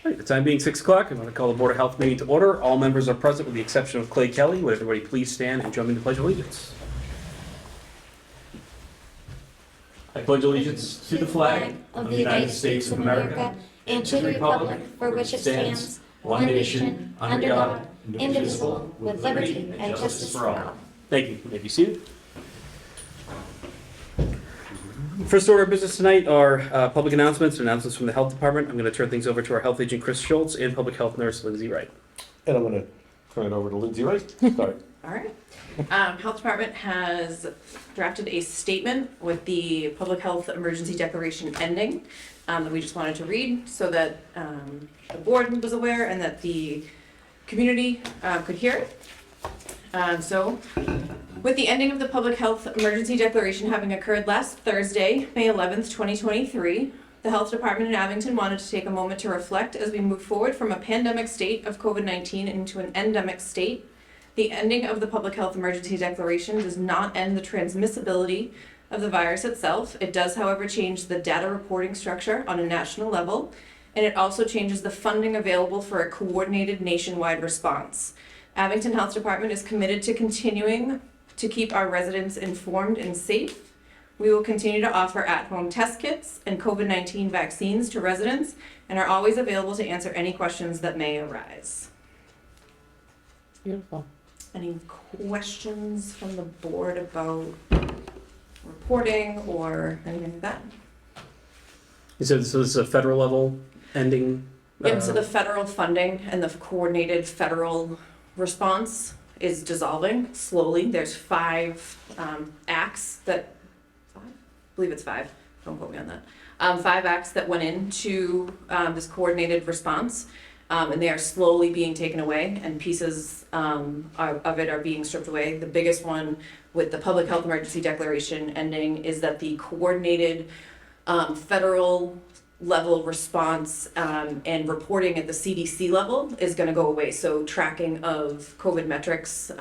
All right, the time being 6 o'clock, I'm going to call the Board of Health meeting to order. All members are present with the exception of Clay Kelly. Would everybody please stand and join me in the Pledge of Allegiance? I pledge allegiance to the flag of the United States of America and to the republic for which it stands, one nation, under God, indivisible, with liberty and justice for all. Thank you. You may be seated. First order of business tonight are public announcements from the Health Department. I'm going to turn things over to our Health Agent Chris Schultz and Public Health Nurse Lindsay Wright. And I'm going to turn it over to Lindsay Wright. Start. All right. Health Department has drafted a statement with the public health emergency declaration ending that we just wanted to read so that the board was aware and that the community could hear it. So, with the ending of the public health emergency declaration having occurred last Thursday, May 11th, 2023, the Health Department in Abington wanted to take a moment to reflect as we move forward from a pandemic state of COVID-19 into an endemic state. The ending of the public health emergency declaration does not end the transmissibility of the virus itself. It does, however, change the data reporting structure on a national level, and it also changes the funding available for a coordinated nationwide response. Abington Health Department is committed to continuing to keep our residents informed and safe. We will continue to offer at-home test kits and COVID-19 vaccines to residents and are always available to answer any questions that may arise. Beautiful. Any questions from the board about reporting or anything like that? So this is a federal level ending? Yep, so the federal funding and the coordinated federal response is dissolving slowly. There's 5 acts that, I believe it's 5, don't quote me on that. 5 acts that went into this coordinated response, and they are slowly being taken away, and pieces of it are being stripped away. The biggest one with the public health emergency declaration ending is that the coordinated federal level response and reporting at the CDC level is going to go away. So tracking of COVID metrics,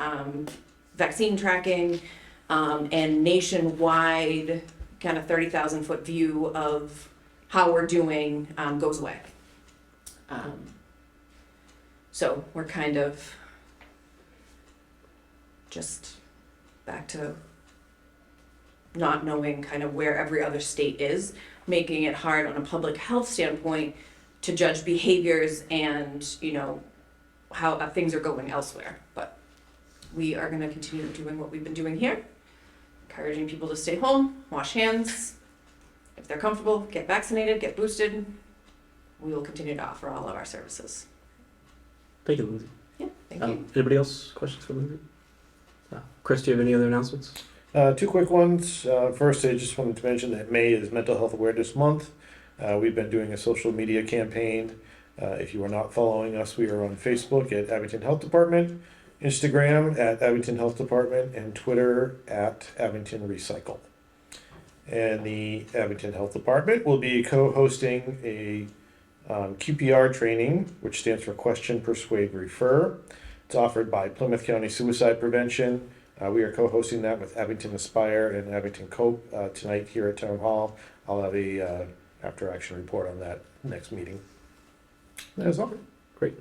vaccine tracking, and nationwide kind of 30,000 foot view of how we're doing goes away. So we're kind of just back to not knowing kind of where every other state is, making it hard on a public health standpoint to judge behaviors and, you know, how things are going elsewhere. But we are going to continue doing what we've been doing here, encouraging people to stay home, wash hands. If they're comfortable, get vaccinated, get boosted. We will continue to offer all of our services. Thank you, Lindsay. Yeah, thank you. Anybody else? Questions for Lindsay? Chris, do you have any other announcements? 2 quick ones. First, I just wanted to mention that May is Mental Health Awareness Month. We've been doing a social media campaign. If you are not following us, we are on Facebook at Abington Health Department, Instagram at Abington Health Department, and Twitter at Abington Recycle. And the Abington Health Department will be co-hosting a QPR training, which stands for Question, Persuade, Refer. It's offered by Plymouth County Suicide Prevention. We are co-hosting that with Abington Aspire and Abington Cope tonight here at Town Hall. I'll have a after-action report on that next meeting. That's all. Great.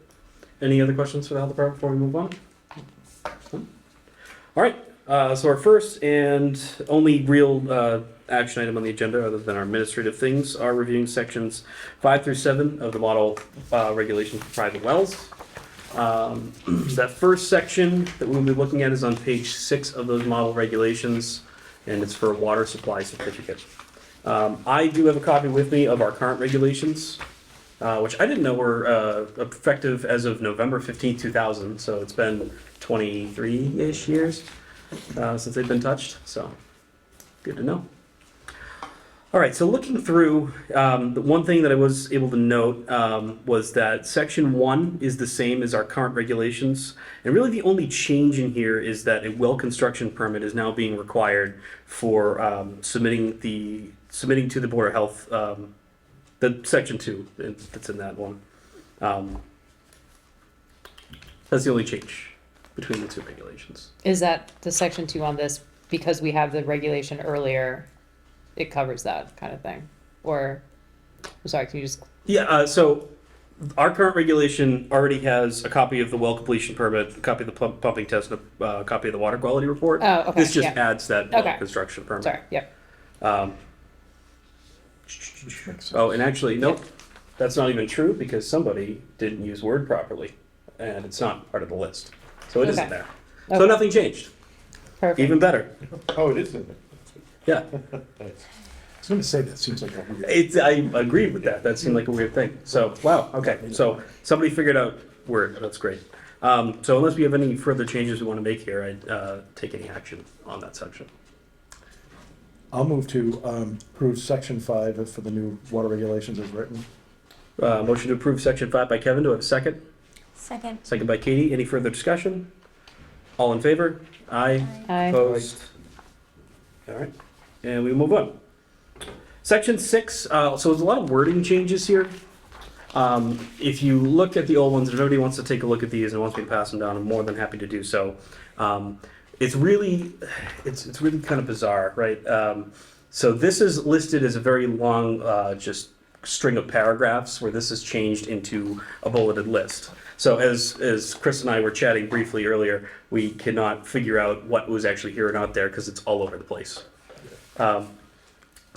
Any other questions for the Health Department before we move on? All right. So our first and only real action item on the agenda, other than our administrative things, are reviewing sections 5 through 7 of the model regulations for private wells. That first section that we'll be looking at is on page 6 of those model regulations, and it's for a water supply certificate. I do have a copy with me of our current regulations, which I didn't know were effective as of November 15, 2000, so it's been 23-ish years since they've been touched, so good to know. All right, so looking through, the one thing that I was able to note was that section 1 is the same as our current regulations. And really the only change in here is that a well construction permit is now being required for submitting to the Board of Health, the section 2 that's in that one. That's the only change between the 2 regulations. Is that the section 2 on this because we have the regulation earlier? It covers that kind of thing, or I'm sorry, can you just? Yeah. So our current regulation already has a copy of the well completion permit, a copy of the pumping test, and a copy of the water quality report. Oh, okay, This just yeah. adds that well Okay. construction permit. Sorry, yep. Um, oh, and actually, nope, that's not even true because somebody didn't use Word properly, and it's not part of the list, so it isn't Okay. there. So Okay. nothing changed. Perfect. Even better. Oh, it is in there. Yeah, Nice. I was gonna say, that seems like a weird. it's. I agree with that. That seemed like a weird thing. So wow. Okay. So somebody figured out Word. That's great. So unless we have any further changes we want to make here, I'd take any action on that section. I'll move to approve section 5 for the new water regulations as written. Motion to approve section 5 by Kevin. Do I have a second? Second. Second by Katie. Any further discussion? All in favor? Aye. Aye. Opposed? All right, and we move on. Section 6, so there's a lot of wording changes here. If you look at the old ones, if everybody wants to take a look at these and wants me to pass them down, I'm more than happy to do so. It's really kind of bizarre, right? So this is listed as a very long, just string of paragraphs where this is changed into a bulleted list. So as Chris and I were chatting briefly earlier, we cannot figure out what was actually here or not there because it's all over the place.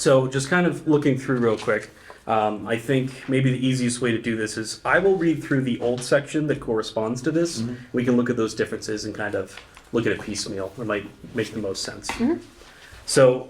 So just kind of looking through real quick, I think maybe the easiest way to do this is I will read through the old section that corresponds to this. Mhm. We can look at those differences and kind of look at it piecemeal. It might make the most sense. So,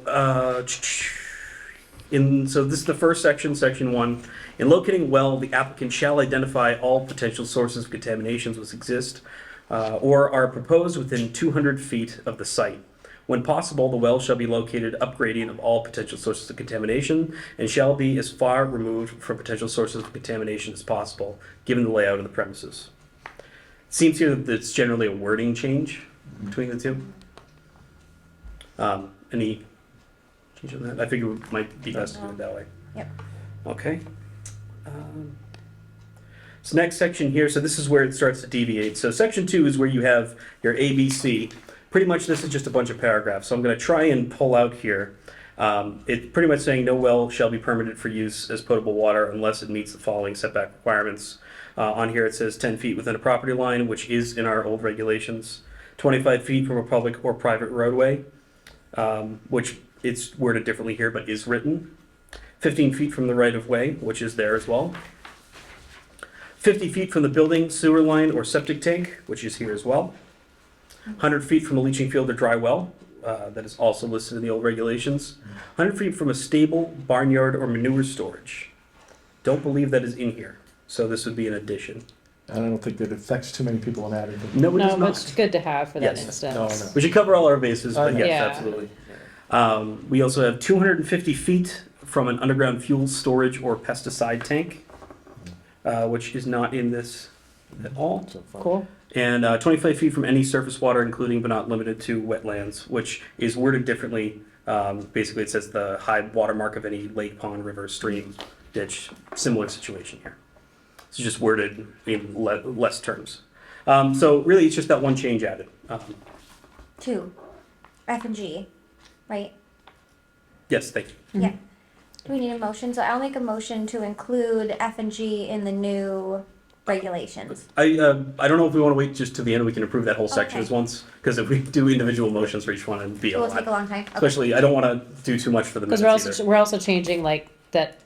so this is the first section, section 1. In locating a well, the applicant shall identify all potential sources of contaminations which exist or are proposed within 200 feet of the site. When possible, the well shall be located upgrading of all potential sources of contamination and shall be as far removed from potential sources of contamination as possible, given the layout of the premises. It seems here that it's generally a wording change between the two. Any change on that? I figure it might be best to do it that way. Yep. Okay. So next section here, so this is where it starts to deviate. So section 2 is where you have your ABC. Pretty much this is just a bunch of paragraphs. So I'm going to try and pull out here. It's pretty much saying no well shall be permitted for use as potable water unless it meets the following setback requirements. On here it says 10 feet within a property line, which is in our old regulations. 25 feet from a public or private roadway, which it's worded differently here, but is written. 15 feet from the right of way, which is there as well. 50 feet from the building, sewer line, or septic tank, which is here as well. 100 feet from a leaching field or dry well, that is also listed in the old regulations. 100 feet from a stable, barnyard, or manure storage. Don't believe that is in here, so this would be an addition. And I don't think that affects too many people in Abington. No, it No, does but it's not. good to have for that Yes. instance. No. We should cover all our bases, but I yes, know. Yeah. absolutely. We also have 250 feet from an underground fuel storage or pesticide tank, which is not in this at all. So far. Cool. And 25 feet from any surface water, including but not limited to wetlands, which is worded differently. Basically, it says the high watermark of any lake, pond, river, stream, ditch. Similar situation here. It's just worded in less terms. So really, it's just that one change added. 2. F and G, right? Yes, thank you. Yeah. Do we need a motion? So I'll make a motion to include F and G in the new regulations. I don't know if we want to wait just to the end. We can approve that whole section Okay. as once, because if we do individual motions for each one, it'd be It a will take a lot. long time. Okay. Especially, I don't want to do too much for the Because minutes either. we're also changing like that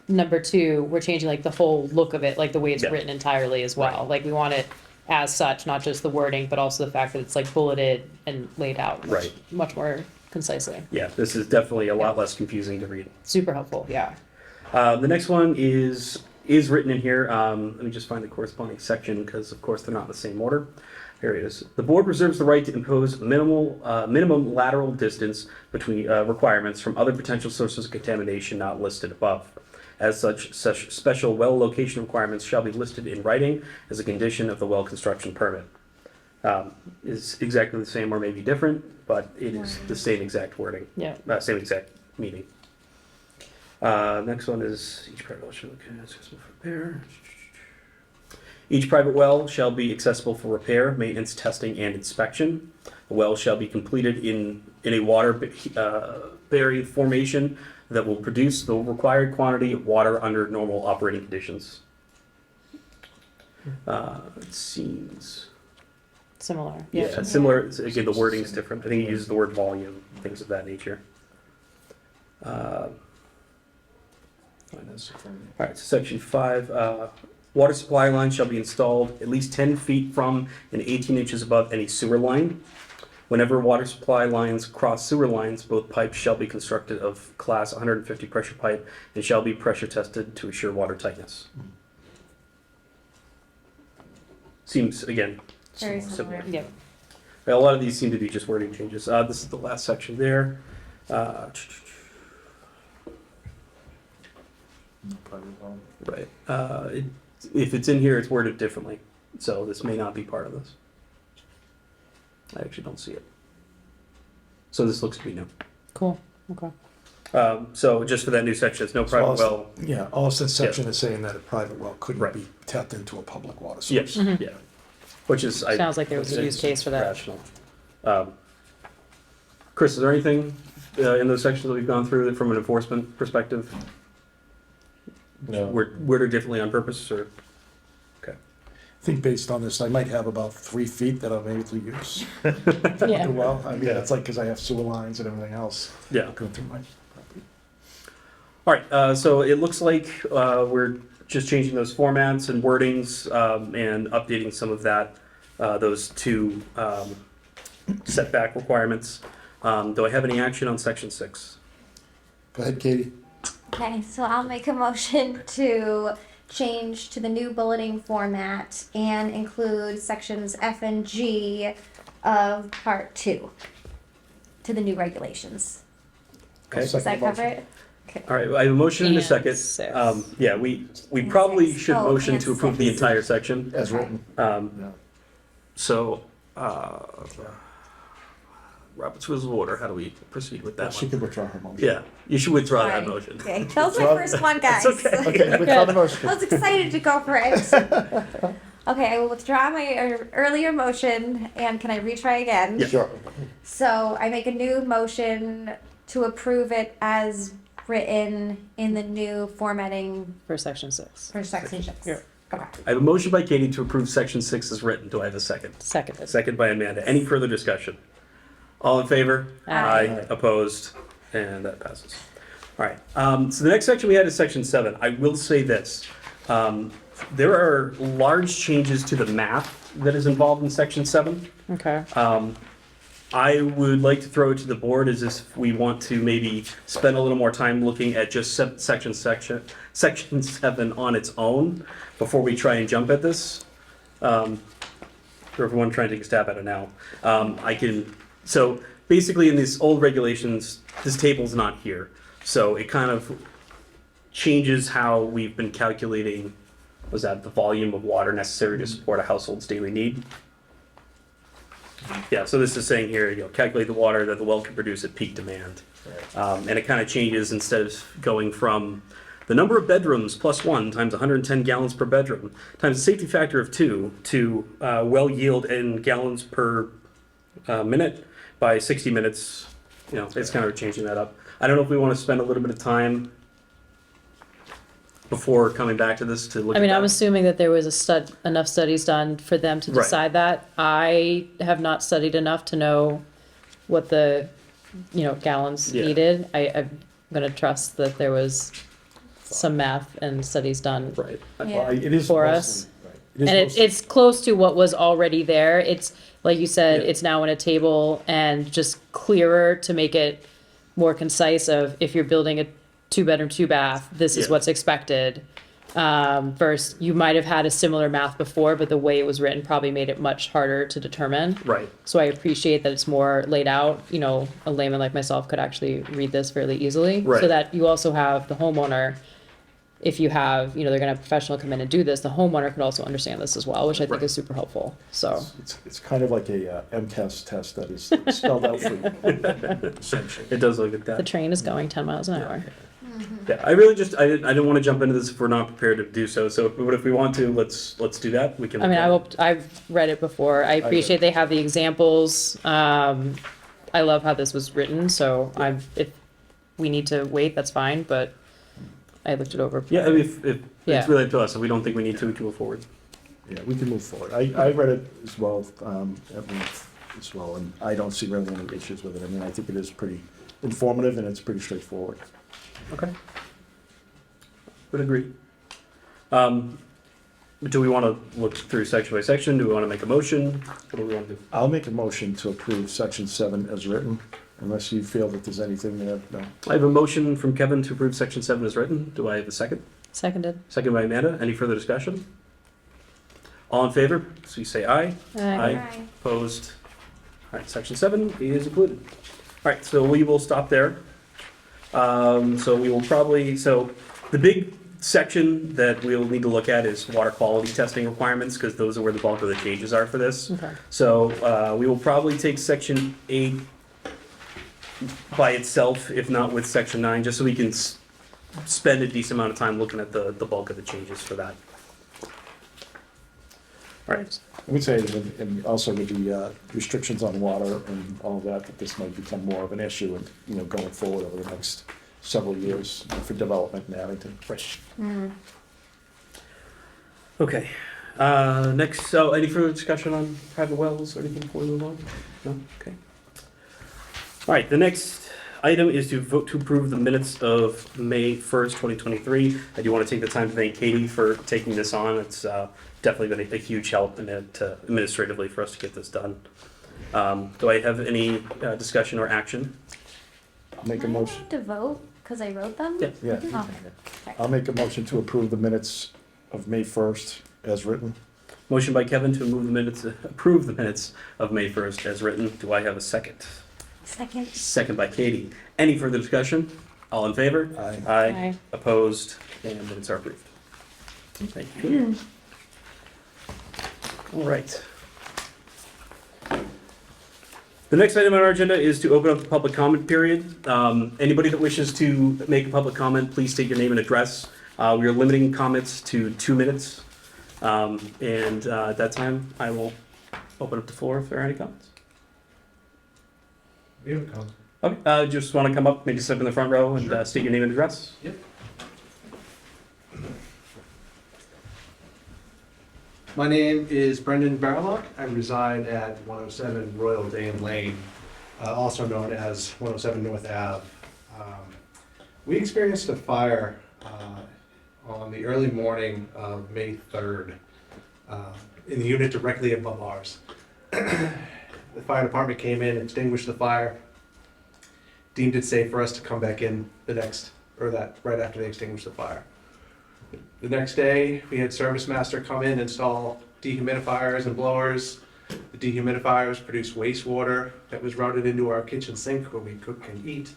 number 2, we're changing like the whole look of it, like the way it's Yeah. written entirely as well. Right. Like we want it as such, not just the wording, but also the fact that it's like bulleted and laid out Right. much more concisely. Yeah, this is definitely a lot less confusing to read. Super helpful, yeah. The next one is written in here. Let me just find the corresponding section because, of course, they're not in the same order. Here it is. The board reserves the right to impose minimum lateral distance between requirements from other potential sources of contamination not listed above. As such special well location requirements shall be listed in writing as a condition of the well construction permit. Is exactly the same or maybe different, but it is the same exact wording. Yeah. Same exact meaning. Next one is each private well shall be accessible for repair. Each private well shall be accessible for repair, maintenance, testing, and inspection. The well shall be completed in a water bearing formation that will produce the required quantity of water under normal operating conditions. It seems, Similar. yeah, similar, again, the wording's different. I think he uses the word volume, things of that nature. All right, so section 5, water supply lines shall be installed at least 10 feet from and 18 inches above any sewer line. Whenever water supply lines cross sewer lines, both pipes shall be constructed of class 150 pressure pipe and shall be pressure tested to assure water tightness. Seems, again, Very similar. similar. Yep. A lot of these seem to be just wording changes. This is the last section there. Right. If it's in here, it's worded differently. So this may not be part of this. I actually don't see it. So this looks to be new. Cool, okay. So just for that new section, it's no private well. Yeah, all this section is saying that a private well couldn't Right. be tapped into a public water Yes, source. yeah. Which is, I. Sounds like there was a use case for that. Rational. Chris, is there anything in those sections that we've gone through that from an enforcement perspective? No. Worded differently on purpose, or? Okay. I think based on this, I might have about 3 feet that I'm able to use. Yeah. Well, I mean, Yeah. it's like, because I have sewer lines and everything else Yeah. going through my property. All right, so it looks like we're just changing those formats and wordings and updating some of that, those two setback requirements. Do I have any action on section 6? Go ahead, Katie. Okay, so I'll make a motion to change to the new bulleting format and include sections F and G of part 2 to the new regulations. Okay. I'll Does second that the cover motion. it? Okay. All right, I have a motion and a And second. 6. Yeah, we And probably 6. should Oh, motion and to approve the 6. entire section. As Okay. written. Um, Yeah. So, Robert's Rules of Order, how do we proceed with Well, that she one? could withdraw her motion. Yeah, you should withdraw that Sorry. motion. Okay, that was my Withdraw- first one, guys. It's okay. Okay, withdraw the I motion. was excited to go for it. Okay, I will withdraw my earlier motion, and can I retry again? Yeah. Sure. So I make a new motion to approve it as written in the new formatting For section 6. for section 6. Yeah. Okay. I have a motion by Katie to approve section 6 as written. Do I have a second? Seconded. Second by Amanda. Any further discussion? All in favor? Aye. Opposed? And that passes. All right. So the next section we had is section 7. I will say this. There are large changes to the math that is involved in section 7. Okay. I would like to throw it to the board as if we want to maybe spend a little more time looking at just section 7 on its own before we try and jump at this. Or everyone trying to take a stab at it now. So basically in these old regulations, this table's not here. So it kind of changes how we've been calculating, was that the volume of water necessary to support a household's daily need? Yeah, so this is saying here, calculate the water that the well can produce at peak demand. And it kind of changes, instead of going from the number of bedrooms plus 1 times 110 gallons per bedroom times a safety factor of 2 to well yield in gallons per minute by 60 minutes. It's kind of changing that up. I don't know if we want to spend a little bit of time before coming back to this to look I mean, at I'm that. assuming that there was enough studies done for them to Right. decide that. I have not studied enough to know what the, gallons Yeah. needed. I'm gonna trust that there was some math and studies done. Right. Yeah. It is For mostly- us. right. It is And mostly- it's close to what was already there. It's, like you said, Yeah. it's now in a table and just clearer to make it more concise of if you're building a 2-bedroom, 2-bath, this is Yeah. what's expected. Versus you might have had a similar math before, but the way it was written probably made it much harder to determine. Right. So I appreciate that it's more laid out. A layman like myself could actually read this fairly easily. Right. So that you also have the homeowner, if you have, they're gonna have a professional come in and do this, the homeowner could also understand this as well, which I think Right. is super helpful. So, It's kind of like a MCAS test that is spelled out for you, essentially. It does look like the that. train is going 10 miles an hour. Yeah, I really I didn't want to jump into this if we're not prepared to do so. So, but if we want to, let's do that. We can. I mean, I've read it before. I appreciate they have the examples. I love how this was written, so if we need to wait, that's fine, but I looked it over. Yeah, I mean, if Yeah. it's really up to us. If we don't think we need to, we can move forward. Yeah, we can move forward. I read it as well, at length as well, and I don't see really any issues with it. I mean, I think it is pretty informative and it's pretty straightforward. Okay. Would agree. Do we want to look through section by section? Do we want to make a motion? What do we want to do? I'll make a motion to approve section 7 as written, unless you feel that there's anything there. No. I have a motion from Kevin to approve section 7 as written. Do I have a second? Seconded. Second by Amanda. Any further discussion? All in favor, please say aye. Aye. Aye. Opposed? All right, section 7 is included. All right, so we will stop there. So we will probably, so the big section that we'll need to look at is water quality testing requirements, because those are where the bulk of the changes are for this. Okay. So we will probably take section 8 by itself, if not with section 9, just so we can spend a decent amount of time looking at the bulk of the changes for that. All right. I would say, and also with the restrictions on water and all of that, that this might become more of an issue and, you know, going forward over the next several years for development in Abington. Right. Mm. Okay. Next, so any further discussion on private wells or anything before we move on? No? Okay. All right, the next item is to vote to approve the minutes of May 1st, 2023. I do want to take the time to thank Katie for taking this on. It's definitely been a huge help in it, administratively for us to get this done. Do I have any discussion or action? I'll make a Do I motion. have to vote because I wrote them? Yeah. Yeah. Okay. I'll make a motion to approve the minutes of May 1st as written. Motion by Kevin to approve the minutes of May 1st as written. Do I have a second? Second. Second by Katie. Any further discussion? All in favor? Aye. Aye. Opposed? And minutes are approved. Thank you. All right. The next item on our agenda is to open up the public comment period. Anybody that wishes to make a public comment, please state your name and address. We are limiting comments to 2 minutes. And at that time, I will open up the floor if there are any comments. We have a comment. Okay, just want to come up, maybe step in the front row and state your name and address. Yep. My name is Brendan Barlock. I reside at 107 Royal Dane Lane, also known as 107 North Ave. We experienced a fire on the early morning of May 3rd in the unit directly above ours. The fire department came in, extinguished the fire, deemed it safe for us to come back in right after they extinguished the fire. The next day, we had Service Master come in, install dehumidifiers and blowers. The dehumidifiers produced wastewater that was routed into our kitchen sink where we cook and eat.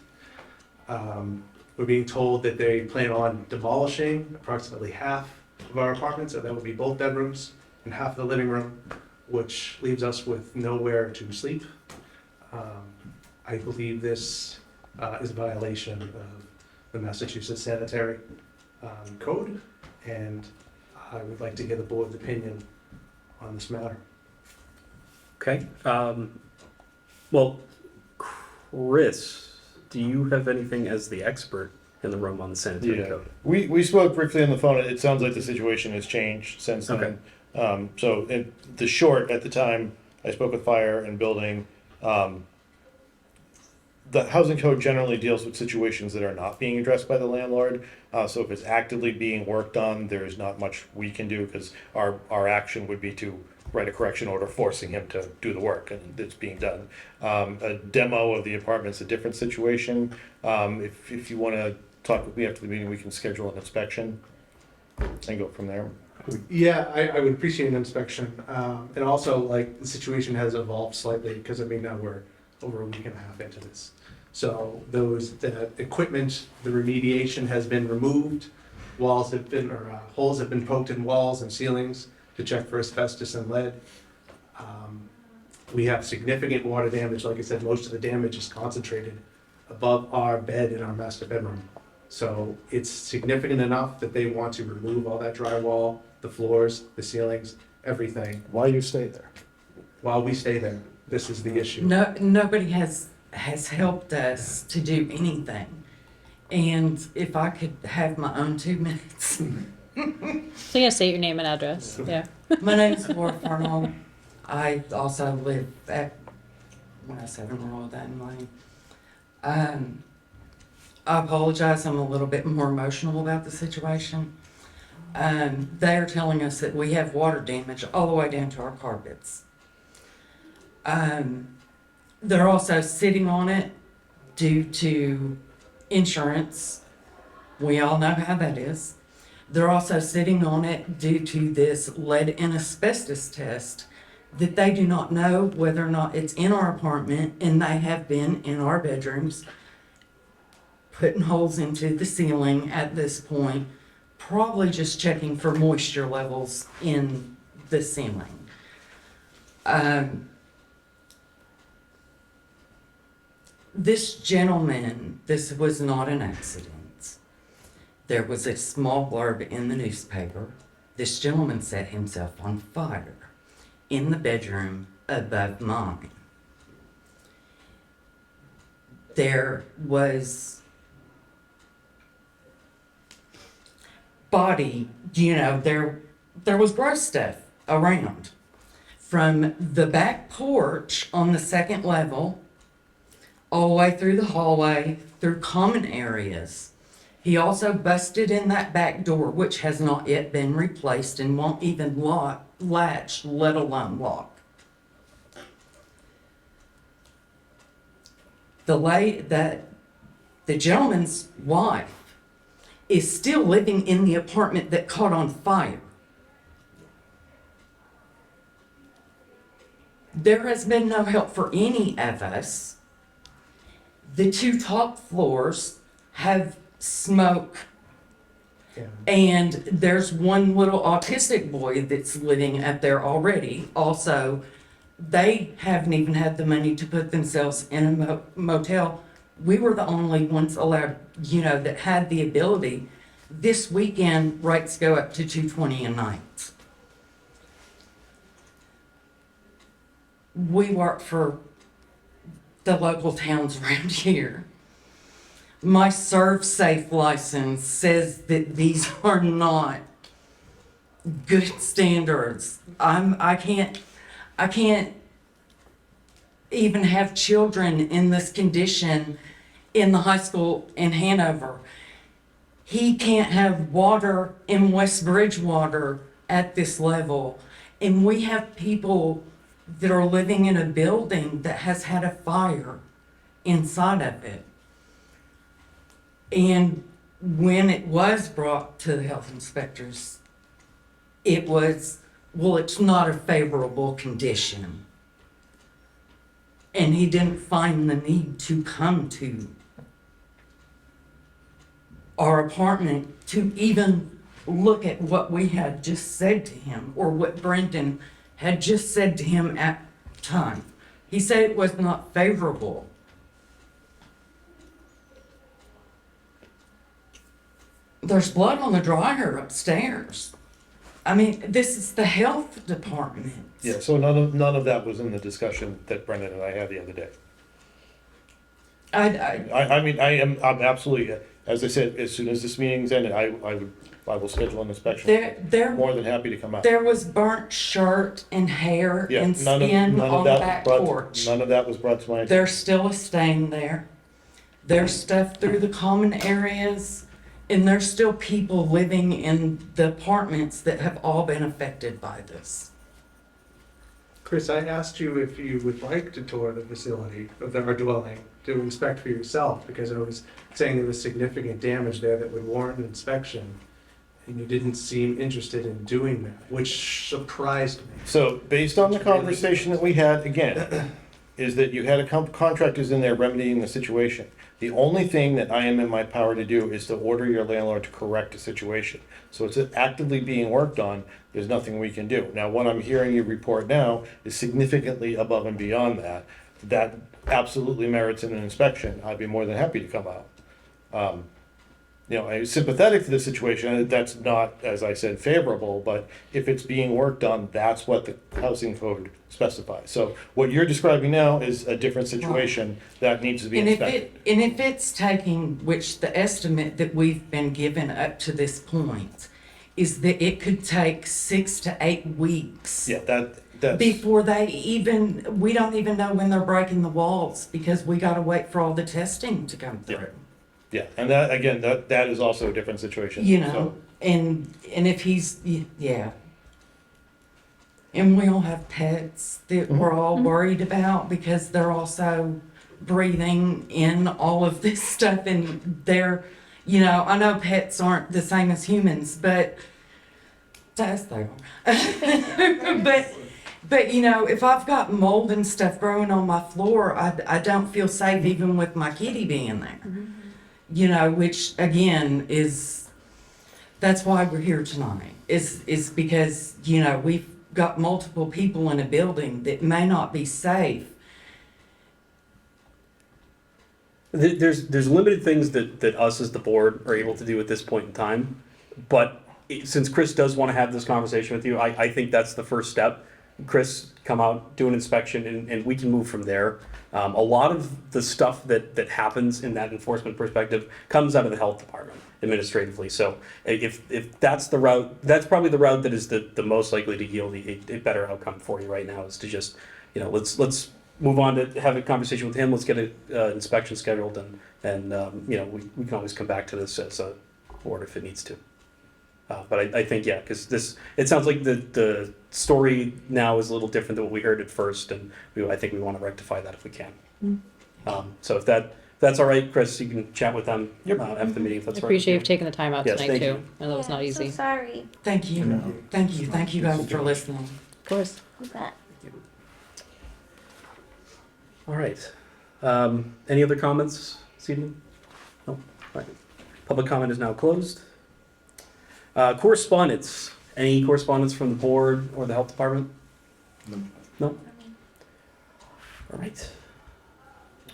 We're being told that they plan on demolishing approximately half of our apartment, so that would be both bedrooms and half of the living room, which leaves us with nowhere to sleep. I believe this is a violation of the Massachusetts Sanitary Code, and I would like to hear the board's opinion on this matter. Okay. Well, Chris, do you have anything as the expert in the room on the sanitary Yeah. code? We spoke briefly on the phone. It sounds like the situation has changed since then. So in the short, at the time, I spoke with fire and building. The housing code generally deals with situations that are not being addressed by the landlord. So if it's actively being worked on, there is not much we can do because our action would be to write a correction order forcing him to do the work, and it's being done. A demo of the apartment's a different situation. If you want to talk with me after the meeting, we can schedule an inspection and go from there. Yeah, I would appreciate an inspection. And also, like, the situation has evolved slightly because, I mean, now we're over a week and a half into this. So the equipment, the remediation has been removed. Holes have been poked in walls and ceilings to check for asbestos and lead. We have significant water damage. Like I said, most of the damage is concentrated above our bed in our master bedroom. So it's significant enough that they want to remove all that drywall, the floors, the ceilings, everything, Why you stay there? while we stay there. This is the issue. No, nobody has helped us to do anything. And if I could have my own 2 minutes, So yeah, state your name and address. Yeah. My name's Laura Farnell. I also live at 107 Royal Dane Lane. I apologize, I'm a little bit more emotional about the situation. They are telling us that we have water damage all the way down to our carpets. They're also sitting on it due to insurance. We all know how that is. They're also sitting on it due to this lead and asbestos test that they do not know whether or not it's in our apartment, and they have been in our bedrooms, putting holes into the ceiling at this point, probably just checking for moisture levels in the ceiling. This gentleman, this was not an accident. There was a small blurb in the newspaper. This gentleman set himself on fire in the bedroom above mine. There was body, there was gross stuff around. From the back porch on the second level, all the way through the hallway, through common areas. He also busted in that back door, which has not yet been replaced and won't even latch, let alone lock. The gentleman's wife is still living in the apartment that caught on fire. There has been no help for any of us. The two top floors have smoke, and there's one little autistic boy that's living up there already. Also, they haven't even had the money to put themselves in a motel. We were the only ones allowed, that had the ability. This weekend, rates go up to $220 a night. We work for the local towns around here. My Serve Safe license says that these are not good standards. I can't even have children in this condition in the high school in Hanover. He can't have water in West Bridgewater at this level. And we have people that are living in a building that has had a fire inside of it. And when it was brought to the health inspectors, it was, well, it's not a favorable condition. And he didn't find the need to come to our apartment to even look at what we had just said to him, or what Brendan had just said to him at the time. He said it was not favorable. There's blood on the dryer upstairs. I mean, this is the health department. Yeah, so none of that was in the discussion that Brendan and I had the other day. I'm absolutely, as I said, as soon as this meeting's ended, I will schedule an inspection. More than happy to come out. There was burnt shirt and hair Yeah, and none skin of on the that back brought- porch. None of that was brought to my attention. There's still a stain there. There's stuff through the common areas, and there's still people living in the apartments that have all been affected by this. Chris, I asked you if you would like to tour the facility of our dwelling to inspect for yourself, because I was saying there was significant damage there that would warrant an inspection, and you didn't seem interested in doing that, which surprised me. So based on the conversation that we had, again, is that you had contractors in there remedying the situation. The only thing that I am in my power to do is to order your landlord to correct the situation. So it's actively being worked on, there's nothing we can do. Now, what I'm hearing you report now is significantly above and beyond that. That absolutely merits an inspection. I'd be more than happy to come out. I'm sympathetic to the situation. That's not, as I said, favorable, but if it's being worked on, that's what the housing code specifies. So what you're describing now is a different situation that needs to be inspected. And if it's taking, which the estimate that we've been given up to this point is that it could take 6 to 8 weeks Yeah, that's, before we don't even know when they're breaking the walls because we gotta wait for all the testing to come Yeah. through. yeah, and that, again, that is also a different situation. You so. know, and if yeah. And we all have pets that we're all worried about because they're also breathing in all of this stuff and they're, you know, I know pets aren't the same as humans, but to us they are. But you know, if I've got mold and stuff growing on my floor, I don't feel safe even with my kitty being there. You know, which again that's why we're here tonight, is because, you know, we've got multiple people in a building that may not be safe. There's limited things that us as the board are able to do at this point in time, but since Chris does want to have this conversation with you, I think that's the first step. Chris, come out, do an inspection, and we can move from there. A lot of the stuff that happens in that enforcement perspective comes out of the health department administratively. So if that's the route, that's probably the route that is the most likely to yield a better outcome for you right now, is to just, you know, let's move on to have a conversation with him. Let's get an inspection scheduled, and you know, we can always come back to this as a board if it needs to. But I think, yeah, because it sounds like the story now is a little different than what we heard at first, and I think we want to rectify that if we can. So if that's all right, Chris, you can chat with them after the meeting, if that's I all right. appreciate you taking the time out Yes, tonight thank too. you. I know it was not Yeah, easy. So sorry. Thank you. Thank you guys for listening. Of course. You bet. All right. Any other comments this evening? No? All right. Public comment is now closed. Correspondence. Any correspondence from the board or the health department? No? All right.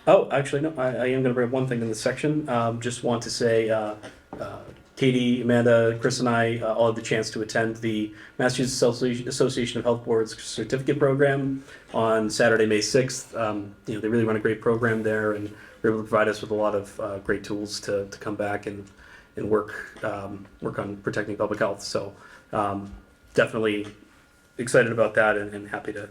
Oh, actually, no, I am going to bring up one thing in this section. Just want to say, Katie, Amanda, Chris, and I all had the chance to attend the Massachusetts Association of Health Boards certificate program on Saturday, May 6th. You know, they really run a great program there, and were able to provide us with a lot of great tools to come back and work on protecting public health. So definitely excited about that, and happy to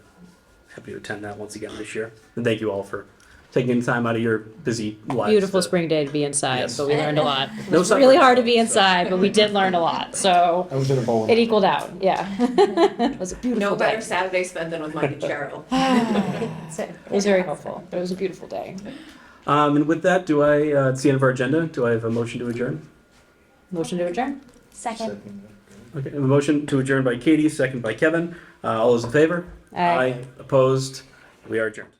attend that once again this year. And thank you all for taking the time out of your busy lives. Beautiful spring day to be inside, Yes. but we learned a lot. It No was really summer. hard to be inside, but we did learn a lot. So I was in a bowling. it equaled out. Yeah. It was a beautiful No better day. Saturday spent than with Mike and Cheryl. It was very helpful. It was a beautiful day. And with that, it's the end of our agenda. Do I have a motion to adjourn? Motion to adjourn? Second. Okay, a motion to adjourn by Katie, second by Kevin. All those in favor? Aye. Opposed? We are adjourned.